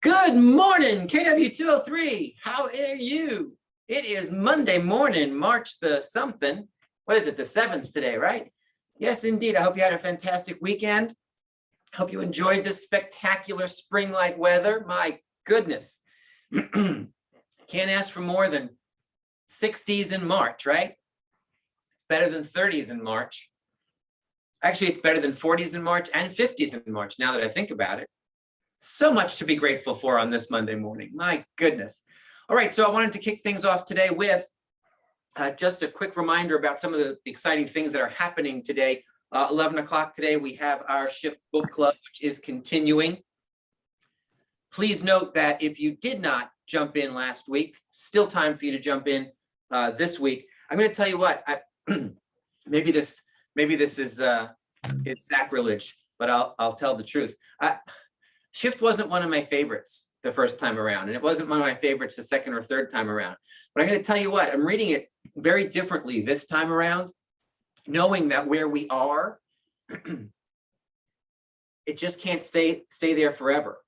Good morning, KW203. How are you? It is Monday morning, March the something. What is it? The 7th today, right? Yes, indeed. I hope you had a fantastic weekend. Hope you enjoyed this spectacular spring-like weather. My goodness. Can't ask for more than 60s in March, right? It's better than 30s in March. Actually, it's better than 40s in March and 50s in March, now that I think about it. So much to be grateful for on this Monday morning. My goodness. All right, so I wanted to kick things off today with just a quick reminder about some of the exciting things that are happening today. 11 o'clock today, we have our Shift Book Club, which is continuing. Please note that if you did not jump in last week, still time for you to jump in this week. I'm going to tell you what, maybe this is it's sacrilege, but I'll tell the truth. Shift wasn't one of my favorites the first time around, and it wasn't one of my favorites the second or third time around. But I'm going to tell you what, I'm reading it very differently this time around, knowing that where we are, it just can't stay there forever.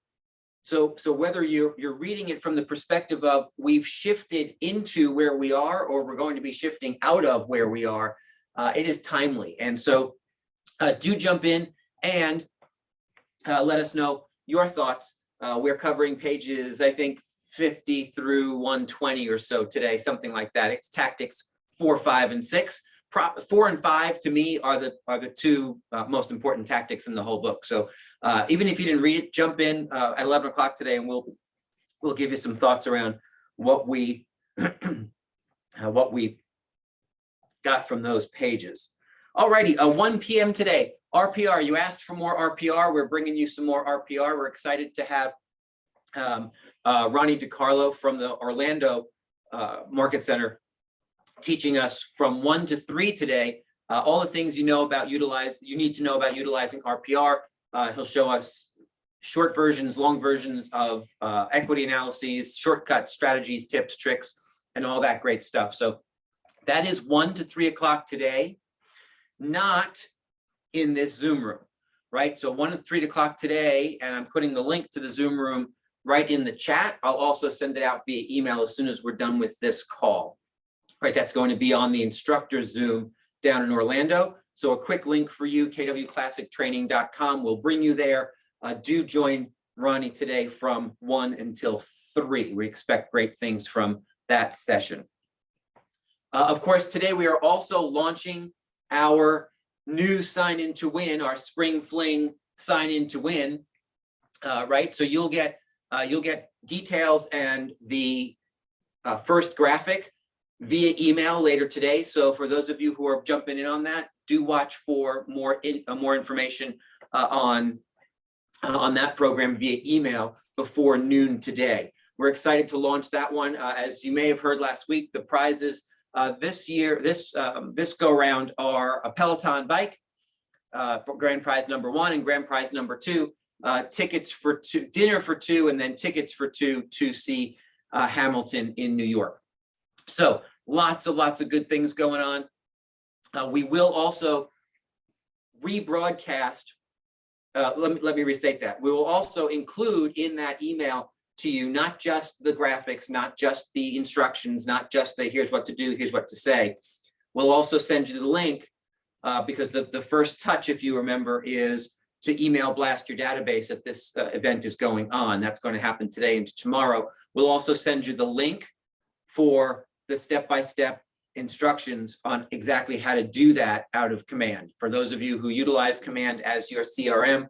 So whether you're reading it from the perspective of we've shifted into where we are, or we're going to be shifting out of where we are, it is timely. And so do jump in and let us know your thoughts. We're covering pages, I think, 50 through 120 or so today, something like that. It's tactics 4, 5, and 6. 4 and 5 to me are the two most important tactics in the whole book. So even if you didn't read it, jump in at 11 o'clock today, and we'll give you some thoughts around what we what we got from those pages. Alrighty, 1 p.m. today. RPR, you asked for more RPR. We're bringing you some more RPR. We're excited to have Ronnie DiCarlo from the Orlando Market Center teaching us from 1 to 3 today. All the things you need to know about utilizing RPR. He'll show us short versions, long versions of equity analyses, shortcuts, strategies, tips, tricks, and all that great stuff. So that is 1 to 3 o'clock today, not in this Zoom room, right? So 1 to 3 o'clock today, and I'm putting the link to the Zoom room right in the chat. I'll also send it out via email as soon as we're done with this call, right? That's going to be on the instructor Zoom down in Orlando. So a quick link for you, kwclassictraining.com will bring you there. Do join Ronnie today from 1 until 3. We expect great things from that session. Of course, today we are also launching our new sign in to win, our spring fling sign in to win, right? So you'll get details and the first graphic via email later today. So for those of you who are jumping in on that, do watch for more information on that program via email before noon today. We're excited to launch that one. As you may have heard last week, the prizes this year, this go round are a Peloton bike, grand prize number 1, and grand prize number 2, tickets for 2, dinner for 2, and then tickets for 2 to see Hamilton in New York. So lots of good things going on. We will also rebroadcast. Let me restate that. We will also include in that email to you not just the graphics, not just the instructions, not just the here's what to do, here's what to say. We'll also send you the link because the first touch, if you remember, is to email blast your database that this event is going on. That's going to happen today into tomorrow. We'll also send you the link for the step-by-step instructions on exactly how to do that out of Command. For those of you who utilize Command as your CRM,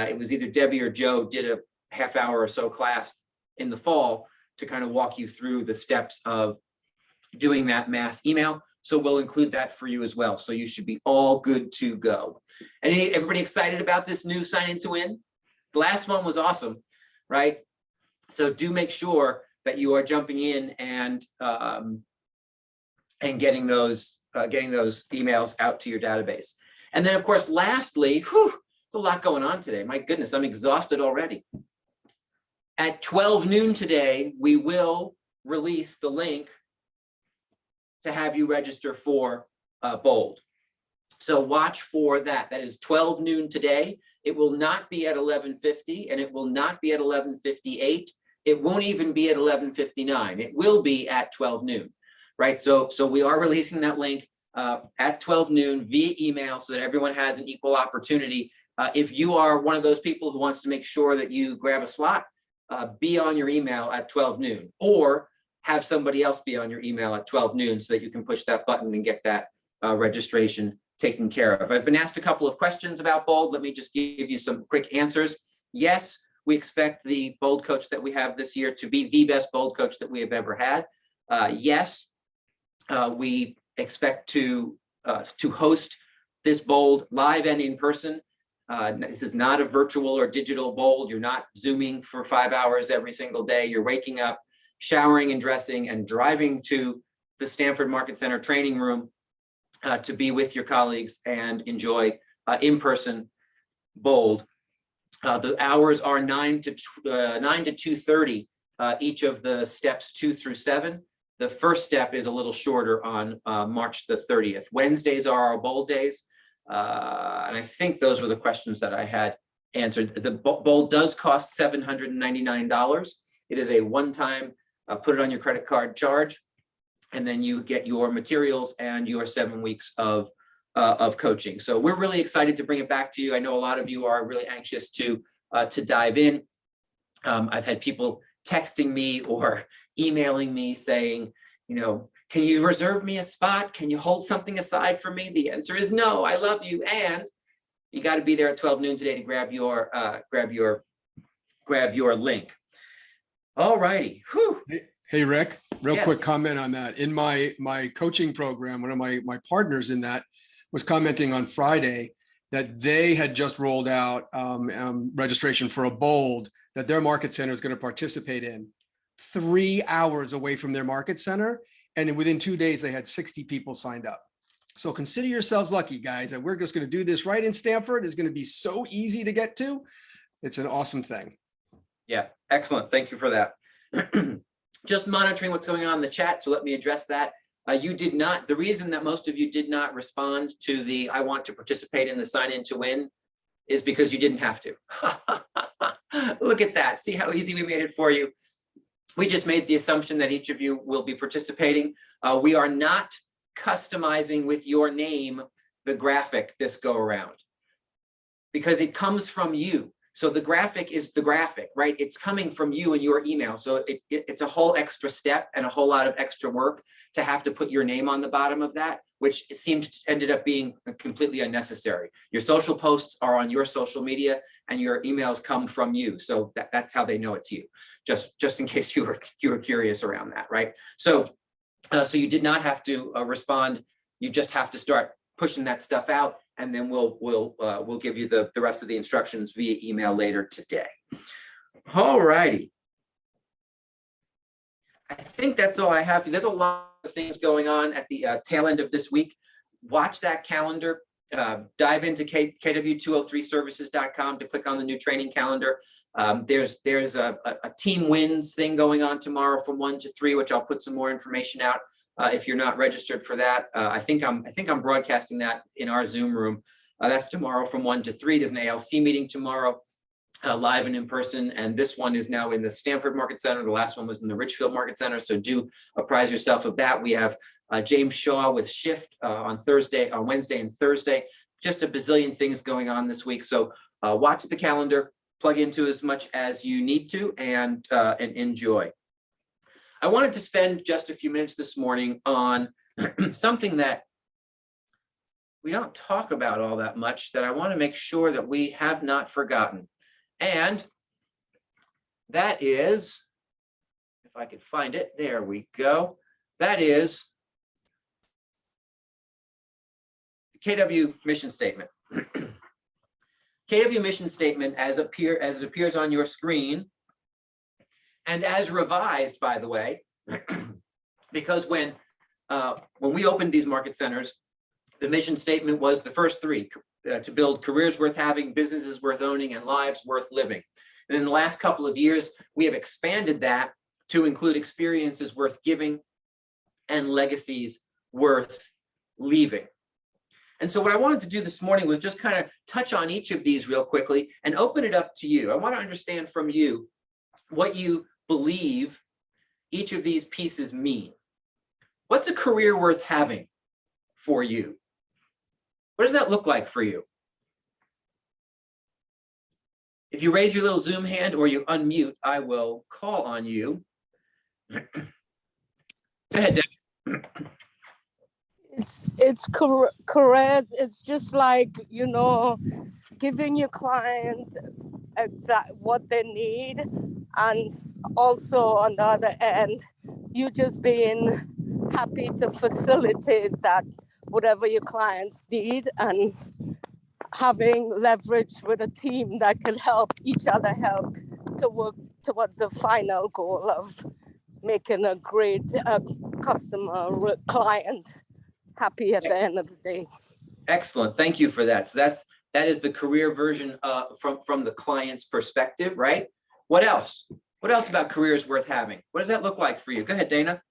it was either Debbie or Joe did a half-hour or so class in the fall to kind of walk you through the steps of doing that mass email. So we'll include that for you as well. So you should be all good to go. And everybody excited about this new sign in to win? The last one was awesome, right? So do make sure that you are jumping in and getting those emails out to your database. And then, of course, lastly, there's a lot going on today. My goodness, I'm exhausted already. At 12 noon today, we will release the link to have you register for BOLD. So watch for that. That is 12 noon today. It will not be at 11:50, and it will not be at 11:58. It won't even be at 11:59. It will be at 12 noon, right? So we are releasing that link at 12 noon via email so that everyone has an equal opportunity. If you are one of those people who wants to make sure that you grab a slot, be on your email at 12 noon, or have somebody else be on your email at 12 noon so that you can push that button and get that registration taken care of. I've been asked a couple of questions about Bold. Let me just give you some quick answers. Yes, we expect the Bold coach that we have this year to be the best Bold coach that we have ever had. Yes, we expect to host this Bold live and in person. This is not a virtual or digital Bold. You're not Zooming for 5 hours every single day. You're waking up, showering and dressing, and driving to the Stanford Market Center training room to be with your colleagues and enjoy in-person Bold. The hours are 9 to 2:30, each of the steps 2 through 7. The first step is a little shorter on March the 30th. Wednesdays are our Bold days. And I think those were the questions that I had answered. The Bold does cost $799. It is a one-time, put it on your credit card charge, and then you get your materials and your 7 weeks of coaching. So we're really excited to bring it back to you. I know a lot of you are really anxious to dive in. I've had people texting me or emailing me saying, can you reserve me a spot? Can you hold something aside for me? The answer is no. I love you, and you got to be there at 12 noon today to grab your link. All righty. Hey, Rick, real Yes. quick comment on that. In my coaching program, one of my partners in that was commenting on Friday that they had just rolled out registration for a Bold that their market center is going to participate in 3 hours away from their market center. And within 2 days, they had 60 people signed up. So consider yourselves lucky, guys, that we're just going to do this right in Stanford. It's going to be so easy to get to. It's an awesome thing. Yeah, excellent. Thank you for that. Just monitoring what's going on in the chat, so let me address that. You did not, the reason that most of you did not respond to the I want to participate in the sign in to win is because you didn't have to. Look at that. See how easy we made it for you. We just made the assumption that each of you will be participating. We are not customizing with your name the graphic this go around because it comes from you. So the graphic is the graphic, right? It's coming from you and your email. So it's a whole extra step and a whole lot of extra work to have to put your name on the bottom of that, which ended up being completely unnecessary. Your social posts are on your social media and your emails come from you. So that's how they know it's you, just in case you were curious around that, right? So you did not have to respond. You just have to start pushing that stuff out, and then we'll give you the rest of the instructions via email later today. All righty. I think that's all I have. There's a lot of things going on at the tail end of this week. Watch that calendar. Dive into kw203services.com to click on the new training calendar. There's a team wins thing going on tomorrow from 1 to 3, which I'll put some more information out. If you're not registered for that, I think I'm broadcasting that in our Zoom room. That's tomorrow from 1 to 3. There's an ALC meeting tomorrow, live and in person, and this one is now in the Stanford Market Center. The last one was in the Richfield Market Center, so do apprise yourself of that. We have James Shaw with Shift on Wednesday and Thursday. Just a bazillion things going on this week. So watch the calendar, plug into as much as you need to, and enjoy. I wanted to spend just a few minutes this morning on something that we don't talk about all that much, that I want to make sure that we have not forgotten. And that is, if I could find it, there we go. That is the KW mission statement. KW mission statement as it appears on your screen, and as revised, by the way, because when we opened these market centers, the mission statement was the first 3, to build careers worth having, businesses worth owning, and lives worth living. And in the last couple of years, we have expanded that to include experiences worth giving and legacies worth leaving. And so what I wanted to do this morning was just kind of touch on each of these real quickly and open it up to you. I want to understand from you what you believe each of these pieces mean. What's a career worth having for you? What does that look like for you? If you raise your little Zoom hand or you unmute, I will call on you. Go ahead, Deb. It's careers. It's just like, giving your client exact what they need, and also on the other end, you just being happy to facilitate that whatever your clients need, and having leverage with a team that can help each other help to work towards the final goal of making a great customer client happy at the end of the day. Excellent. Thank you for that. So that is the career version from the client's perspective, right? What else? What else about careers worth having? What does that look like for you? Go ahead, Dana.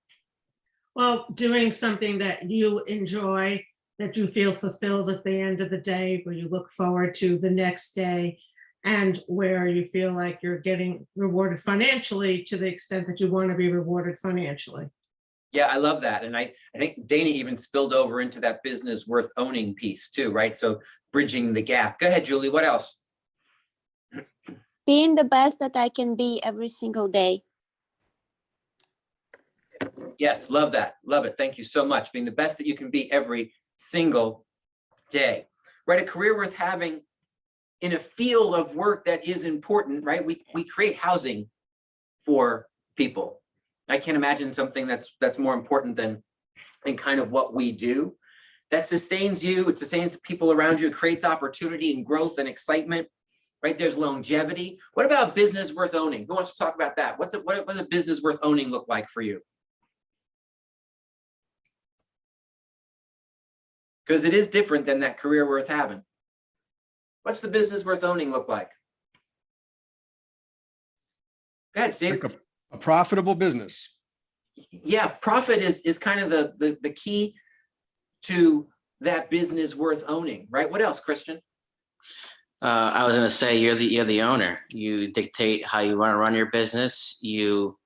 Well, doing something that you enjoy, that you feel fulfilled at the end of the day, where you look forward to the next day, and where you feel like you're getting rewarded financially to the extent that you want to be rewarded financially. Yeah, I love that. And I think Dana even spilled over into that business worth owning piece too, right? So bridging the gap. Go ahead, Julie. What else? Being the best that I can be every single day. Yes, love that. Love it. Thank you so much. Being the best that you can be every single day, right? A career worth having in a field of work that is important, right? We create housing for people. I can't imagine something that's more important than kind of what we do. That sustains you, it sustains people around you, it creates opportunity and growth and excitement, right? There's longevity. What about business worth owning? Who wants to talk about that? What does a business worth owning look like for you? Because it is different than that career worth having. What's the business worth owning look like? Go ahead, Steve. Like a profitable business. Yeah, profit is kind of the key to that business worth owning, right? What else, Christian? I was going to say you're the owner. You dictate how you want to run your business. You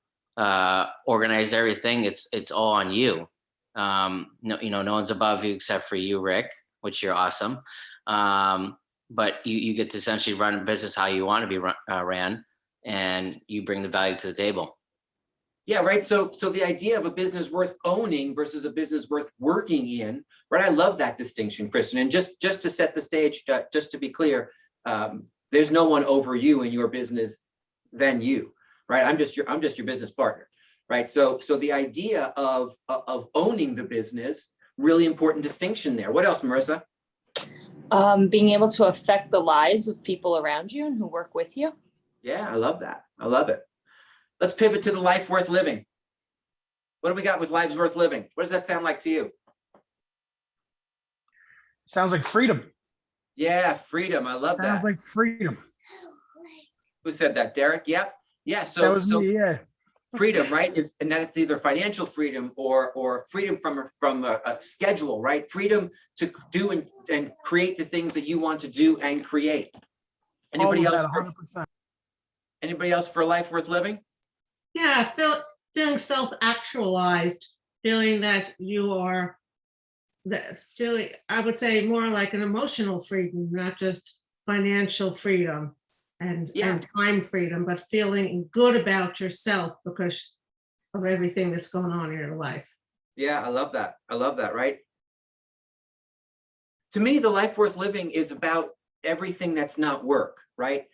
organize everything. It's all on you. No, no one's above you except for you, Rick, which you're awesome. But you get to essentially run a business how you want to be ran, and you bring the value to the table. Yeah, right. So the idea of a business worth owning versus a business worth working in, right? I love that distinction, Kristen. And just to set the stage, just to be clear, there's no one over you in your business than you, right? I'm just your business partner, right? So the idea of owning the business, really important distinction there. What else, Marissa? Being able to affect the lives of people around you and who work with you. Yeah, I love that. I love it. Let's pivot to the life worth living. What do we got with lives worth living? What does that sound like to you? Sounds like freedom. Yeah, freedom. I love that. Sounds like freedom. Who said that? Derek? Yep. Yeah. That So was me, yeah. freedom, right? And that's either financial freedom or freedom from a schedule, right? Freedom to do and create the things that you want to do and create. Anybody All else? of that, 100%. Anybody else for a life worth living? Yeah, feeling self-actualized, feeling that you are, I would say more like an emotional freedom, not just financial freedom and time freedom, but feeling good about yourself because of everything that's going on in your life. Yeah, I love that. I love that, right? To me, the life worth living is about everything that's not work, right?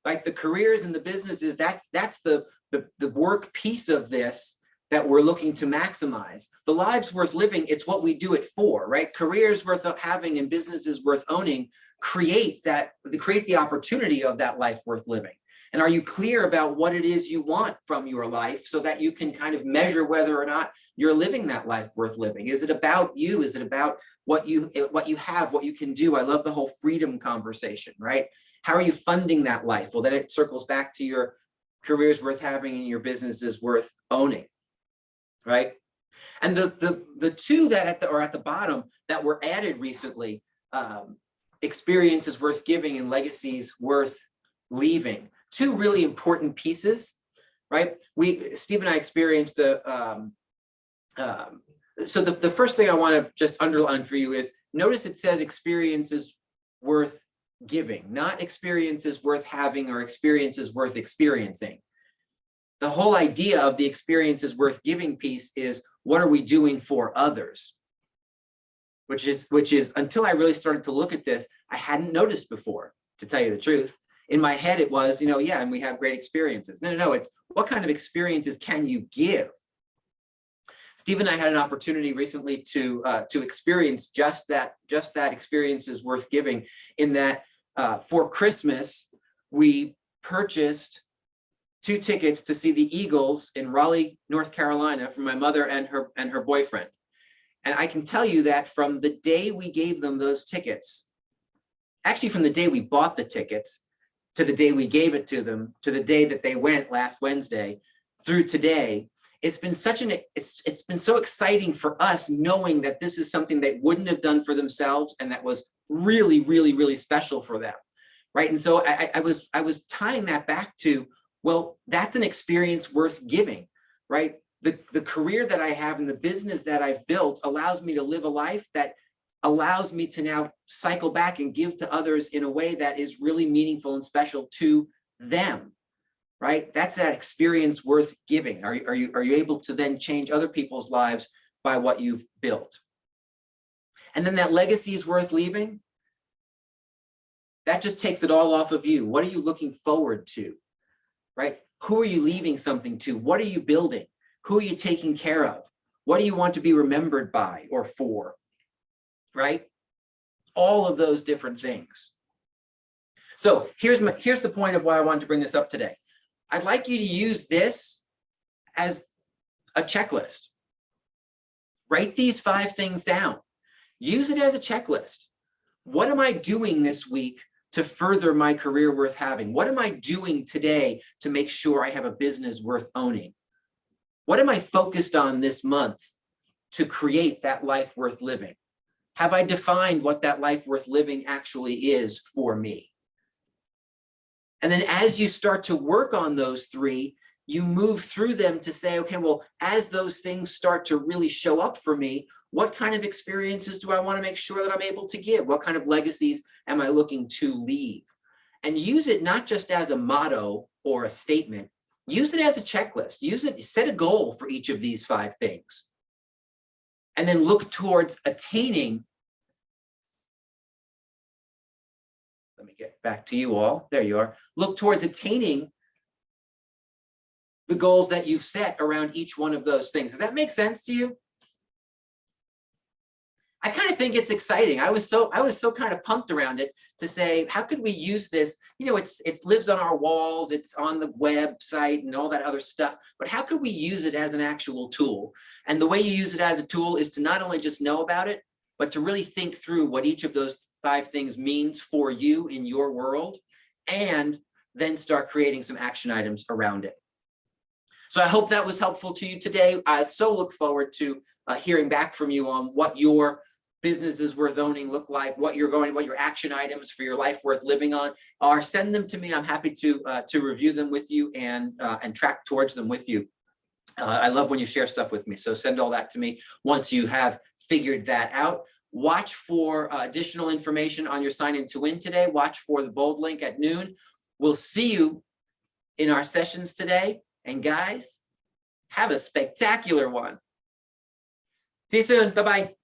Like the careers and the businesses, that's the work piece of this that we're looking to maximize. The lives worth living, it's what we do it for, right? Careers worth having and businesses worth owning create the opportunity of that life worth living. And are you clear about what it is you want from your life so that you can kind of measure whether or not you're living that life worth living? Is it about you? Is it about what you have, what you can do? I love the whole freedom conversation, right? How are you funding that life? Well, then it circles back to your careers worth having and your businesses worth owning, right? And the two that are at the bottom that were added recently, experiences worth giving and legacies worth leaving. Two really important pieces, right? Steve and I experienced so the first thing I want to just underline for you is, notice it says experiences worth giving, not experiences worth having or experiences worth experiencing. The whole idea of the experiences worth giving piece is, what are we doing for others? Which is until I really started to look at this, I hadn't noticed before, to tell you the truth. In my head, it was, yeah, and we have great experiences. No, it's what kind of experiences can you give? Steve and I had an opportunity recently to experience just that experiences worth giving, in that for Christmas, we purchased 2 tickets to see the Eagles in Raleigh, North Carolina, for my mother and her boyfriend. And I can tell you that from the day we gave them those tickets, actually from the day we bought the tickets to the day we gave it to them, to the day that they went last Wednesday through today, it's been it's been so exciting for us, knowing that this is something they wouldn't have done for themselves, and that was really, really, really special for them, right? And so I was tying that back to, well, that's an experience worth giving, right? The career that I have and the business that I've built allows me to live a life that allows me to now cycle back and give to others in a way that is really meaningful and special to them, right? That's that experience worth giving. Are you able to then change other people's lives by what you've built? And then that legacy is worth leaving. That just takes it all off of you. What are you looking forward to, right? Who are you leaving something to? What are you building? Who are you taking care of? What do you want to be remembered by or for, right? All of those different things. So here's the point of why I wanted to bring this up today. I'd like you to use this as a checklist. Write these 5 things down. Use it as a checklist. What am I doing this week to further my career worth having? What am I doing today to make sure I have a business worth owning? What am I focused on this month to create that life worth living? Have I defined what that life worth living actually is for me? And then as you start to work on those 3, you move through them to say, okay, well, as those things start to really show up for me, what kind of experiences do I want to make sure that I'm able to give? What kind of legacies am I looking to leave? And use it not just as a motto or a statement. Use it as a checklist. Use it, set a goal for each of these 5 things. And then look towards attaining. Let me get back to you all. There you are. Look towards attaining the goals that you've set around each one of those things. Does that make sense to you? I kind of think it's exciting. I was so kind of pumped around it to say, how could we use this? It lives on our walls, it's on the website and all that other stuff, but how could we use it as an actual tool? And the way you use it as a tool is to not only just know about it, but to really think through what each of those 5 things means for you in your world, and then start creating some action items around it. So I hope that was helpful to you today. I so look forward to hearing back from you on what your businesses worth owning look like, what your action items for your life worth living on are. Send them to me. I'm happy to review them with you and track towards them with you. I love when you share stuff with me. So send all that to me once you have figured that out. Watch for additional information on your sign in to win today. Watch for the bold link at noon. We'll see you in our sessions today. And guys, have a spectacular one. See you soon. Bye-bye.